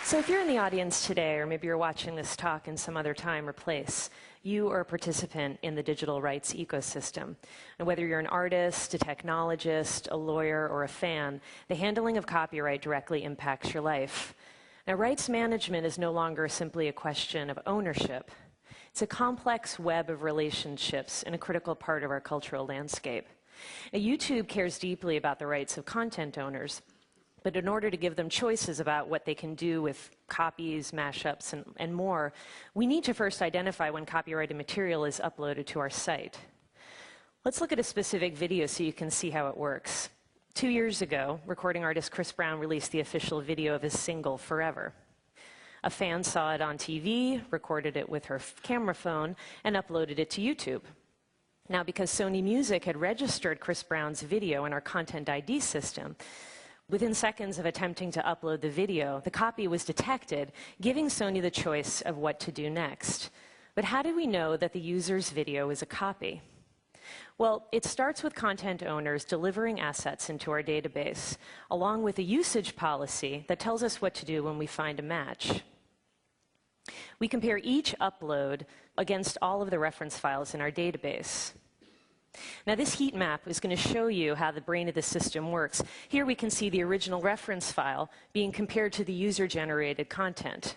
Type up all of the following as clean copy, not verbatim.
So if you're in the audience today, or maybe you're watching this talk in some other time or place, you are a participant in the digital rights ecosystem. And whether you're an artist, a technologist, a lawyer, or a fan, the handling of copyright directly impacts your life. Now, rights management is no longer simply a question of ownership. It's a complex web of relationships and a critical part of our cultural landscape. Now, YouTube cares deeply about the rights of content owners, but in order to give them choices about what they can do with copies, mashups, and more, we need to first identify when copyrighted material is uploaded to our site. Let's look at a specific video so you can see how it works. 2 years ago, recording artist Chris Brown released the official video of his single, Forever. A fan saw it on TV, recorded it with her camera phone, and uploaded it to YouTube. Now, because Sony Music had registered Chris Brown's video in our Content ID system, within seconds of attempting to upload the video, the copy was detected, giving Sony the choice of what to do next. But how do we know that the user's video is a copy? Well, it starts with content owners delivering assets into our database, along with a usage policy that tells us what to do when we find a match. We compare each upload against all of the reference files in our database. Now, this heat map is going to show you how the brain of the system works. Here we can see the original reference file being compared to the user-generated content.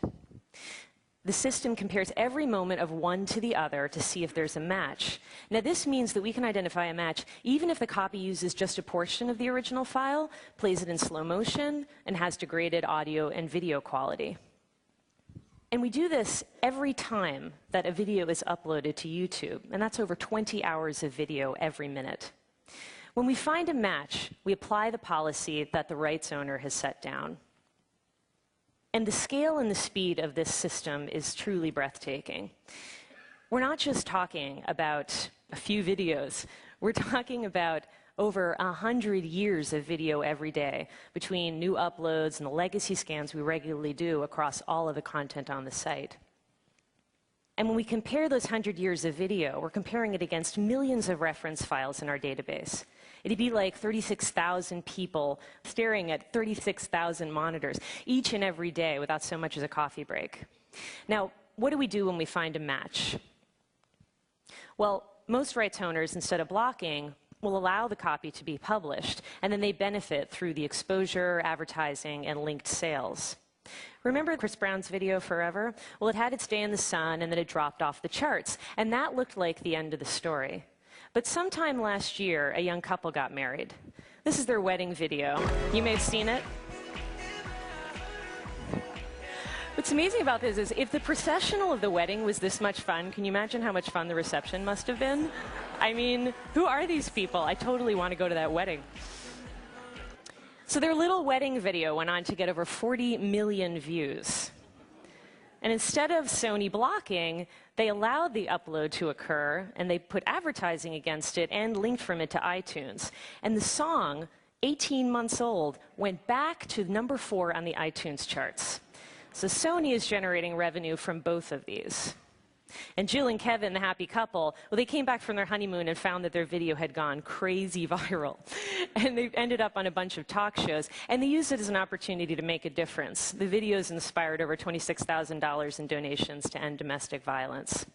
The system compares every moment of one to the other to see if there's a match. Now, this means that we can identify a match even if the copy uses just a portion of the original file, plays it in slow motion, and has degraded audio and video quality. And we do this every time that a video is uploaded to YouTube, and that's over 20 hours of video every minute. When we find a match, we apply the policy that the rights owner has set down. And the scale and the speed of this system is truly breathtaking. We're not just talking about a few videos. We're talking about over 100 years of video every day between new uploads and the legacy scans we regularly do across all of the content on the site. And when we compare those 100 years of video, we're comparing it against millions of reference files in our database. It'd be like 36,000 people staring at 36,000 monitors each and every day without so much as a coffee break. Now, what do we do when we find a match? Well, most rights owners, instead of blocking, will allow the copy to be published, and then they benefit through the exposure, advertising, and linked sales. Remember Chris Brown's video, Forever? Well, it had its day in the sun, and then it dropped off the charts, and that looked like the end of the story. But sometime last year, a young couple got married. This is their wedding video. You may have seen it. What's amazing about this is if the processional of the wedding was this much fun, can you imagine how much fun the reception must have been? I mean, who are these people? I totally want to go to that wedding. So their little wedding video went on to get over 40 million views. And instead of Sony blocking, they allowed the upload to occur, and they put advertising against it and linked from it to iTunes. And the song, 18 months old, went back to number 4 on the iTunes charts. So Sony is generating revenue from both of these. And Jill and Kevin, the happy couple, well, they came back from their honeymoon and found that their video had gone crazy viral. And they ended up on a bunch of talk shows, and they used it as an opportunity to make a difference. The videos inspired over $26,000 in donations to end domestic violence.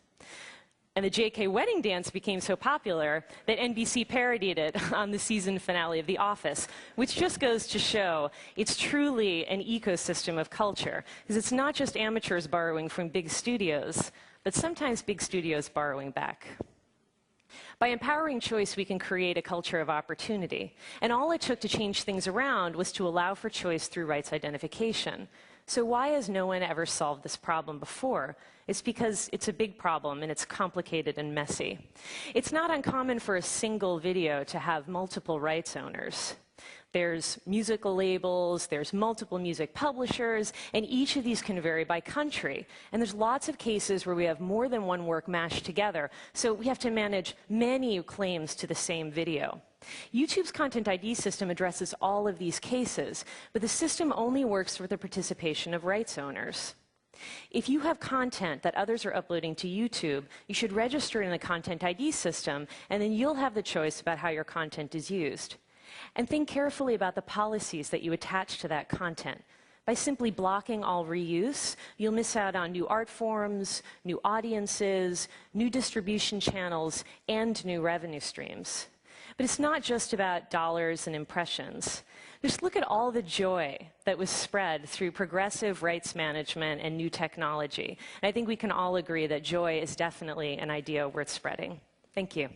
And the JK wedding dance became so popular that NBC parodied it on the season finale of The Office, which just goes to show it's truly an ecosystem of culture, because it's not just amateurs borrowing from big studios, but sometimes big studios borrowing back. By empowering choice, we can create a culture of opportunity. And all it took to change things around was to allow for choice through rights identification. So why has no one ever solved this problem before? It's because it's a big problem and it's complicated and messy. It's not uncommon for a single video to have multiple rights owners. There's musical labels, there's multiple music publishers, and each of these can vary by country. And there's lots of cases where we have more than one work mashed together, so we have to manage many claims to the same video. YouTube's Content ID system addresses all of these cases, but the system only works with the participation of rights owners. If you have content that others are uploading to YouTube, you should register in the Content ID system, and then you'll have the choice about how your content is used. And think carefully about the policies that you attach to that content. By simply blocking all reuse, you'll miss out on new art forms, new audiences, new distribution channels, and new revenue streams. But it's not just about dollars and impressions. Just look at all the joy that was spread through progressive rights management and new technology. And I think we can all agree that joy is definitely an idea worth spreading. Thank you.